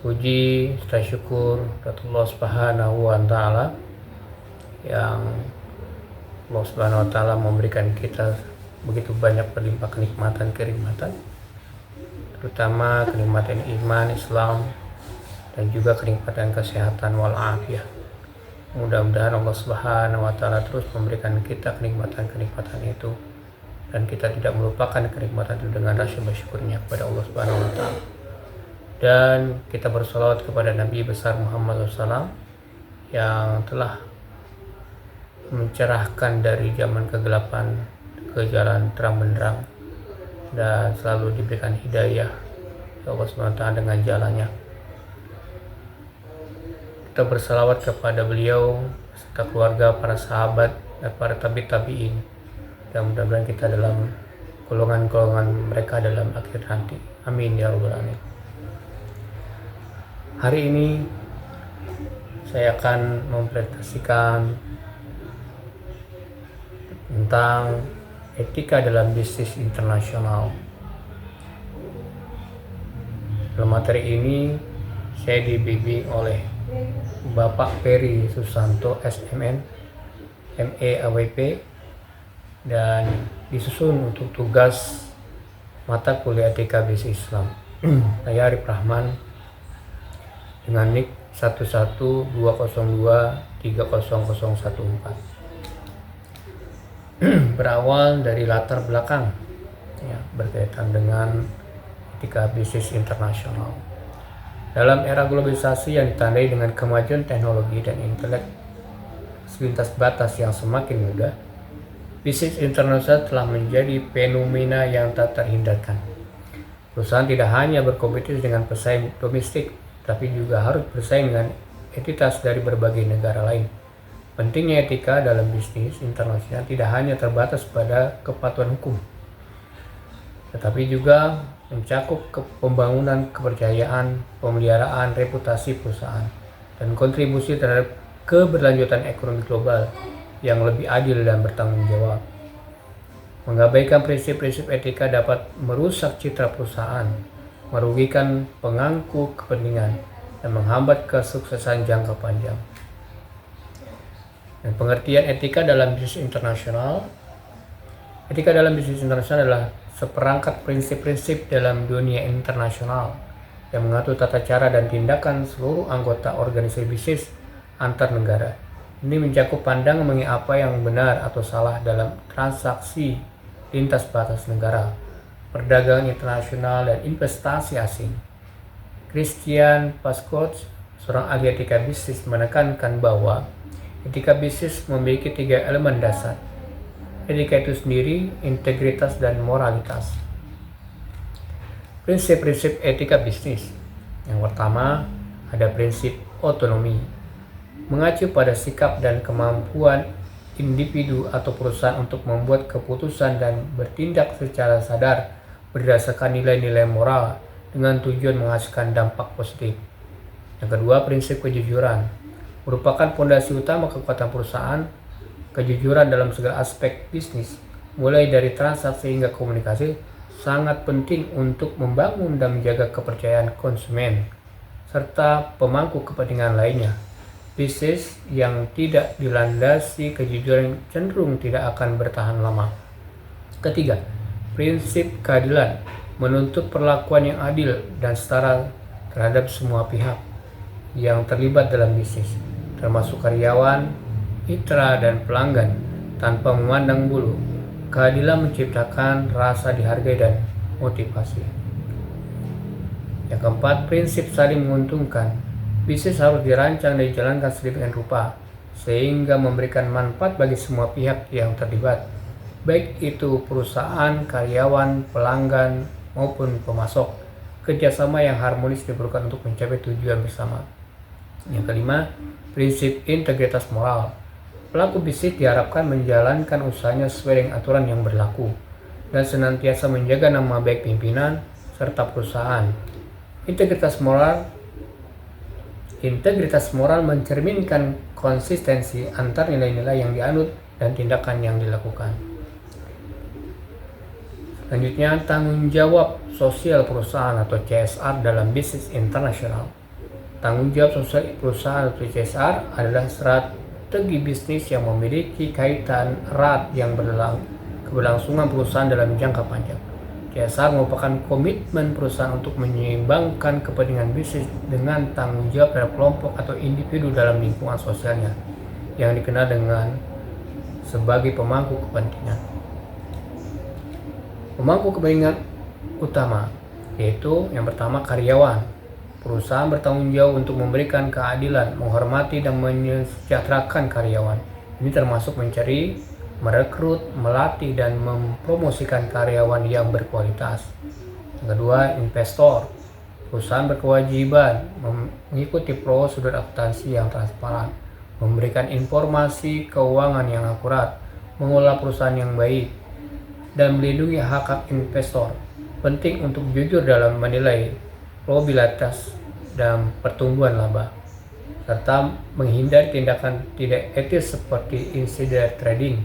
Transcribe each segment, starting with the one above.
Puji serta syukur kepada Allah Subhanahu wa taala yang Allah Subhanahu wa taala memberikan kita begitu banyak berlimpah kenikmatan, terutama kenikmatan iman, Islam, dan juga kenikmatan kesehatan walafiat. Mudah-mudahan Allah Subhanahu wa taala terus memberikan kita kenikmatan-kenikmatan itu, dan kita tidak melupakan kenikmatan itu dengan rasa bersyukurnya kepada Allah Subhanahu wa taala. Dan kita bersalawat kepada Nabi besar Muhammad SAW yang telah mencerahkan dari zaman kegelapan ke jalan terang benderang dan selalu diberikan hidayah Allah SWT dengan jalannya. Kita bersalawat kepada beliau serta keluarga, para sahabat, dan para tabi'in, dan mudah-mudahan kita dalam golongan-golongan mereka dalam akhir nanti. Amin ya rabbal alamin. Hari ini saya akan mempresentasikan tentang etika dalam bisnis internasional. Dalam materi ini saya dibimbing oleh Bapak Ferry Susanto SMN, MEAWP, dan disusun untuk tugas mata kuliah etika bisnis Islam. Saya Arif Rahman dengan NIK 11202300014. Berawal dari latar belakang ya, berkaitan dengan etika bisnis internasional. Dalam era globalisasi yang ditandai dengan kemajuan teknologi dan intelek lintas batas yang semakin mudah, bisnis internasional telah menjadi fenomena yang tak terhindarkan. Perusahaan tidak hanya berkompetisi dengan pesaing domestik, tapi juga harus bersaing dengan entitas dari berbagai negara lain. Pentingnya etika dalam bisnis internasional tidak hanya terbatas pada kepatuhan hukum, tetapi juga mencakup pembangunan kepercayaan, pemeliharaan reputasi perusahaan, dan kontribusi terhadap keberlanjutan ekonomi global yang lebih adil dan bertanggung jawab. Mengabaikan prinsip-prinsip etika dapat merusak citra perusahaan, merugikan pemangku kepentingan, dan menghambat kesuksesan jangka panjang. Dan pengertian etika dalam bisnis internasional. Etika dalam bisnis internasional adalah seperangkat prinsip-prinsip dalam dunia internasional yang mengatur tata cara dan tindakan seluruh anggota organisasi bisnis antar negara. Ini mencakup pandangan mengenai apa yang benar atau salah dalam transaksi lintas batas negara, perdagangan internasional, dan investasi asing. Christian Pascoe, seorang ahli etika bisnis, menekankan bahwa etika bisnis memiliki 3 elemen dasar. Etika itu sendiri, integritas, dan moralitas. Prinsip-prinsip etika bisnis. Yang pertama, ada prinsip otonomi, mengacu pada sikap dan kemampuan individu atau perusahaan untuk membuat keputusan dan bertindak secara sadar berdasarkan nilai-nilai moral dengan tujuan menghasilkan dampak positif. Yang kedua, prinsip kejujuran merupakan fondasi utama kekuatan perusahaan. Kejujuran dalam segala aspek bisnis, mulai dari transaksi hingga komunikasi, sangat penting untuk membangun dan menjaga kepercayaan konsumen serta pemangku kepentingan lainnya. Bisnis yang tidak dilandasi kejujuran cenderung tidak akan bertahan lama. Ketiga, prinsip keadilan menuntut perlakuan yang adil dan setara terhadap semua pihak yang terlibat dalam bisnis, termasuk karyawan, mitra, dan pelanggan, tanpa memandang bulu. Keadilan menciptakan rasa dihargai dan motivasi. Yang keempat, prinsip saling menguntungkan. Bisnis harus dirancang dan dijalankan sedemikian rupa sehingga memberikan manfaat bagi semua pihak yang terlibat, baik itu perusahaan, karyawan, pelanggan, maupun pemasok. Kerjasama yang harmonis diperlukan untuk mencapai tujuan bersama. Yang kelima, prinsip integritas moral. Pelaku bisnis diharapkan menjalankan usahanya sesuai dengan aturan yang berlaku dan senantiasa menjaga nama baik pimpinan serta perusahaan. Integritas moral mencerminkan konsistensi antar nilai-nilai yang dianut dan tindakan yang dilakukan. Selanjutnya, tanggung jawab sosial perusahaan atau CSR dalam bisnis internasional. Tanggung jawab sosial perusahaan atau CSR adalah strategi bisnis yang memiliki kaitan erat yang keberlangsungan perusahaan dalam jangka panjang. CSR merupakan komitmen perusahaan untuk menyeimbangkan kepentingan bisnis dengan tanggung jawab terhadap kelompok atau individu dalam lingkungan sosialnya, yang dikenal dengan sebagai pemangku kepentingan. Pemangku kepentingan utama yaitu yang pertama karyawan. Perusahaan bertanggung jawab untuk memberikan keadilan, menghormati dan mensejahterakan karyawan. Ini termasuk mencari, merekrut, melatih, dan mempromosikan karyawan yang berkualitas. Yang kedua, investor. Perusahaan berkewajiban mengikuti prosedur akuntansi yang transparan, memberikan informasi keuangan yang akurat, mengelola perusahaan yang baik, dan melindungi hak-hak investor. Penting untuk jujur dalam menilai probabilitas dan pertumbuhan laba, serta menghindari tindakan tidak etis seperti insider trading,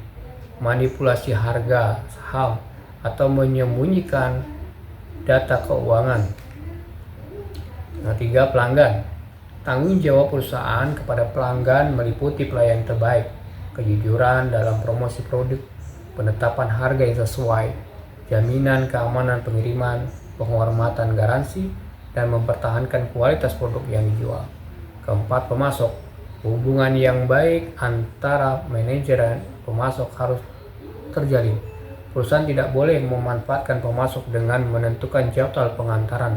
manipulasi harga saham, atau menyembunyikan data keuangan. Yang ketiga, pelanggan. Tanggung jawab perusahaan kepada pelanggan meliputi pelayanan terbaik, kejujuran dalam promosi produk, penetapan harga yang sesuai, jaminan keamanan pengiriman, penghormatan garansi, dan mempertahankan kualitas produk yang dijual. Keempat, pemasok. Hubungan yang baik antara manajer dan pemasok harus terjalin. Perusahaan tidak boleh memanfaatkan pemasok dengan menentukan jadwal pengantaran,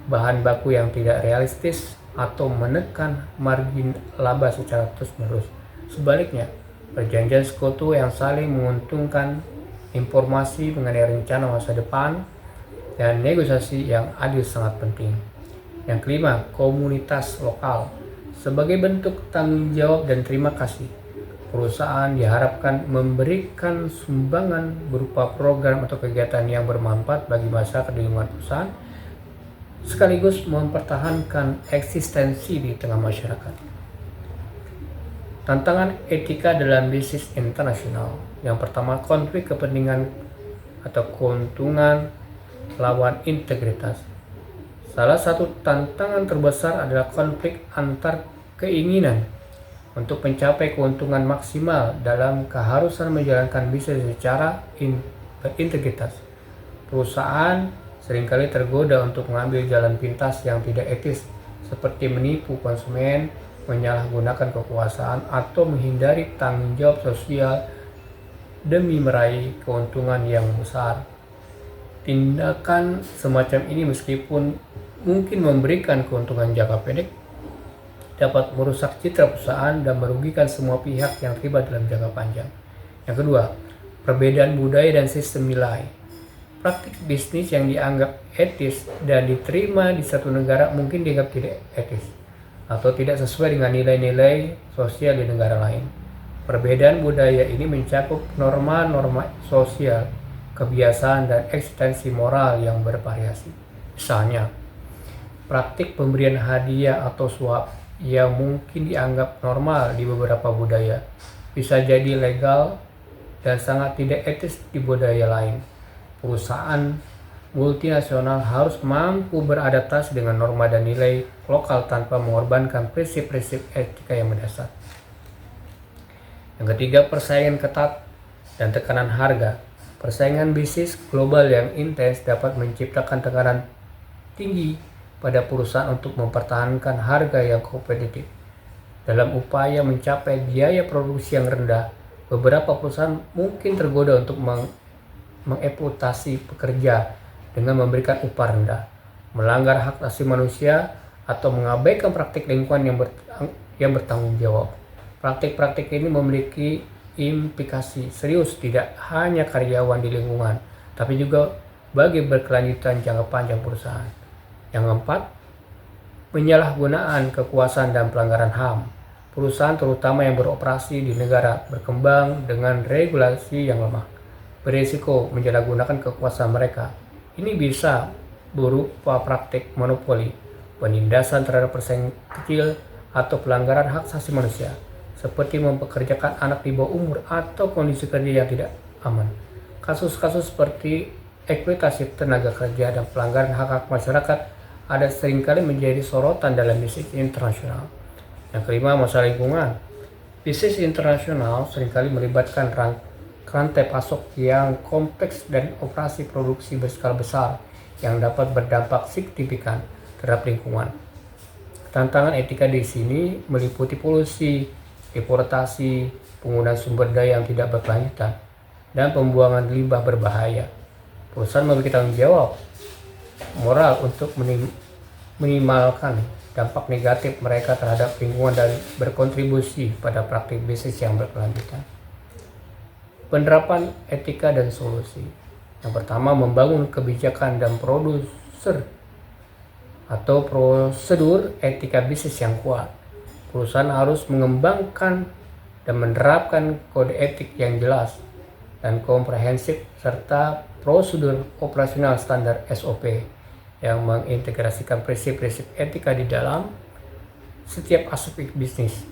bahan baku yang tidak realistis, atau menekan margin laba secara terus-menerus. Sebaliknya, perjanjian sekutu yang saling menguntungkan, informasi mengenai rencana masa depan, dan negosiasi yang adil sangat penting. Yang kelima, komunitas lokal. Sebagai bentuk tanggung jawab dan terima kasih, perusahaan diharapkan memberikan sumbangan berupa program atau kegiatan yang bermanfaat bagi masyarakat di lingkungan perusahaan, sekaligus mempertahankan eksistensi di tengah masyarakat. Tantangan etika dalam bisnis internasional. Yang pertama, konflik kepentingan atau keuntungan lawan integritas. Salah satu tantangan terbesar adalah konflik antar keinginan untuk mencapai keuntungan maksimal dalam keharusan menjalankan bisnis secara berintegritas. Perusahaan seringkali tergoda untuk mengambil jalan pintas yang tidak etis, seperti menipu konsumen, menyalahgunakan kekuasaan, atau menghindari tanggung jawab sosial demi meraih keuntungan yang besar. Tindakan semacam ini meskipun mungkin memberikan keuntungan jangka pendek, dapat merusak citra perusahaan dan merugikan semua pihak yang terlibat dalam jangka panjang. Yang kedua, perbedaan budaya dan sistem nilai. Praktik bisnis yang dianggap etis dan diterima di satu negara mungkin dianggap tidak etis atau tidak sesuai dengan nilai-nilai sosial di negara lain. Perbedaan budaya ini mencakup norma-norma sosial, kebiasaan, dan eksistensi moral yang bervariasi. Misalnya, praktik pemberian hadiah atau suap yang mungkin dianggap normal di beberapa budaya bisa jadi legal dan sangat tidak etis di budaya lain. Perusahaan multinasional harus mampu beradaptasi dengan norma dan nilai lokal tanpa mengorbankan prinsip-prinsip etika yang mendasar. Yang ketiga, persaingan ketat dan tekanan harga. Persaingan bisnis global yang intens dapat menciptakan tekanan tinggi pada perusahaan untuk mempertahankan harga yang kompetitif. Dalam upaya mencapai biaya produksi yang rendah, beberapa perusahaan mungkin tergoda untuk mengeksploitasi pekerja dengan memberikan upah rendah, melanggar hak asasi manusia, atau mengabaikan praktik lingkungan yang bertanggung jawab. Praktik-praktik ini memiliki implikasi serius tidak hanya karyawan di lingkungan, tapi juga bagi berkelanjutan jangka panjang perusahaan. Yang keempat, penyalahgunaan kekuasaan dan pelanggaran HAM. Perusahaan terutama yang beroperasi di negara berkembang dengan regulasi yang lemah berisiko menyalahgunakan kekuasaan mereka. Ini bisa berupa praktik monopoli, penindasan terhadap persaingan kecil, atau pelanggaran hak asasi manusia, seperti mempekerjakan anak di bawah umur atau kondisi kerja yang tidak aman. Kasus-kasus seperti eksploitasi tenaga kerja dan pelanggaran hak-hak masyarakat ada seringkali menjadi sorotan dalam bisnis internasional. Yang kelima, masalah lingkungan. Bisnis internasional seringkali melibatkan rantai pasok yang kompleks dan operasi produksi berskala besar yang dapat berdampak signifikan terhadap lingkungan. Tantangan etika di sini meliputi polusi, deforestasi, penggunaan sumber daya yang tidak berkelanjutan, dan pembuangan limbah berbahaya. Perusahaan memiliki tanggung jawab moral untuk minimalkan dampak negatif mereka terhadap lingkungan dan berkontribusi pada praktik bisnis yang berkelanjutan. Penerapan etika dan solusi. Yang pertama, membangun kebijakan dan prosedur etika bisnis yang kuat. Perusahaan harus mengembangkan dan menerapkan kode etik yang jelas dan komprehensif serta prosedur operasional standar SOP yang mengintegrasikan prinsip-prinsip etika di dalam setiap aspek bisnis.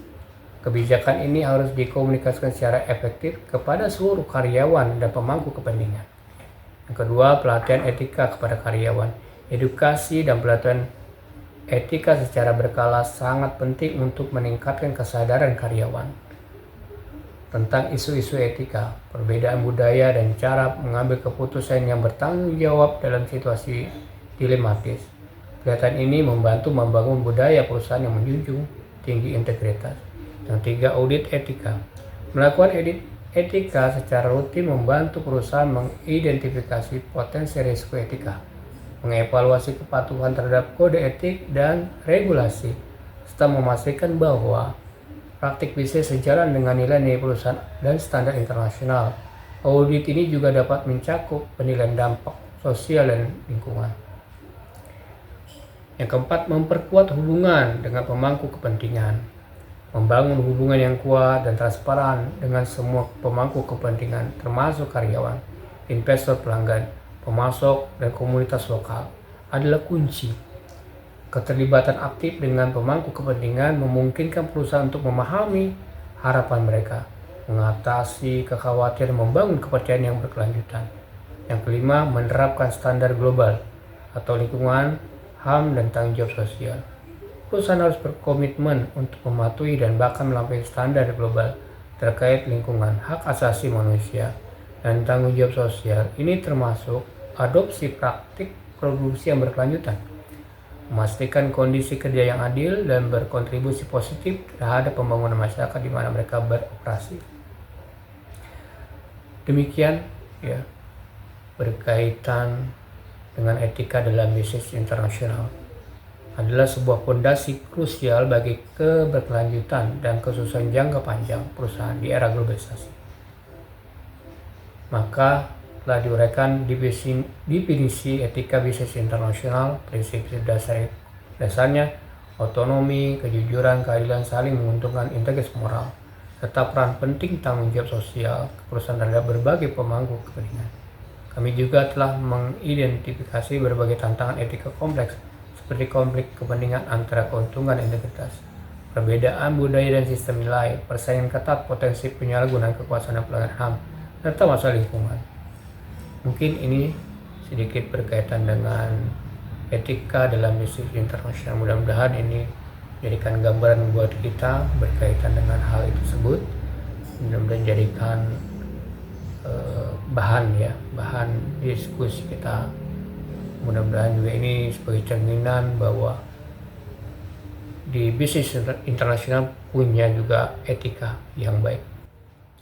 Kebijakan ini harus dikomunikasikan secara efektif kepada seluruh karyawan dan pemangku kepentingan. Yang kedua, pelatihan etika kepada karyawan. Edukasi dan pelatihan etika secara berkala sangat penting untuk meningkatkan kesadaran karyawan tentang isu-isu etika, perbedaan budaya, dan cara mengambil keputusan yang bertanggung jawab dalam situasi dilematis. Pelatihan ini membantu membangun budaya perusahaan yang menjunjung tinggi integritas. Yang tiga, audit etika. Melakukan audit etika secara rutin membantu perusahaan mengidentifikasi potensi risiko etika, mengevaluasi kepatuhan terhadap kode etik dan regulasi, serta memastikan bahwa praktik bisnis sejalan dengan nilai-nilai perusahaan dan standar internasional. Audit ini juga dapat mencakup penilaian dampak sosial dan lingkungan. Yang keempat, memperkuat hubungan dengan pemangku kepentingan. Membangun hubungan yang kuat dan transparan dengan semua pemangku kepentingan, termasuk karyawan, investor pelanggan, pemasok, dan komunitas lokal, adalah kunci. Keterlibatan aktif dengan pemangku kepentingan memungkinkan perusahaan untuk memahami harapan mereka, mengatasi kekhawatiran, membangun kepercayaan yang berkelanjutan. Yang kelima, menerapkan standar global atau lingkungan, HAM, dan tanggung jawab sosial. Perusahaan harus berkomitmen untuk mematuhi dan bahkan melampaui standar global terkait lingkungan, hak asasi manusia, dan tanggung jawab sosial. Ini termasuk adopsi praktik produksi yang berkelanjutan, memastikan kondisi kerja yang adil, dan berkontribusi positif terhadap pembangunan masyarakat di mana mereka beroperasi. Demikian ya berkaitan dengan etika dalam bisnis internasional adalah sebuah fondasi krusial bagi keberkelanjutan dan kesuksesan jangka panjang perusahaan di era globalisasi. Maka telah diuraikan definisi etika bisnis internasional, prinsip dasarnya otonomi, kejujuran, keadilan, saling menguntungkan, integritas moral, serta peran penting tanggung jawab sosial perusahaan terhadap berbagai pemangku kepentingan. Kami juga telah mengidentifikasi berbagai tantangan etika kompleks seperti konflik kepentingan antara keuntungan dan integritas, perbedaan budaya dan sistem nilai, persaingan ketat, potensi penyalahgunaan kekuasaan dan pelanggaran HAM, serta masalah lingkungan. Mungkin ini sedikit berkaitan dengan etika dalam bisnis internasional. Mudah-mudahan ini menjadikan gambaran buat kita berkaitan dengan hal tersebut. Mudah-mudahan jadikan bahan diskusi kita. Mudah-mudahan juga ini sebagai cerminan bahwa di bisnis internasional punya juga etika yang baik.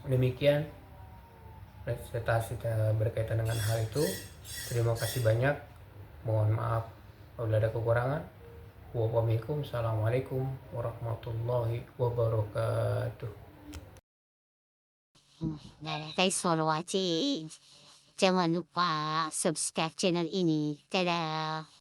Demikian presentasi berkaitan dengan hal itu. Terima kasih banyak. Mohon maaf apabila ada kekurangan. Wassalamualaikum warahmatullahi wabarakatuh. Thanks for watching. Jangan lupa subscribe channel ini. Dadah.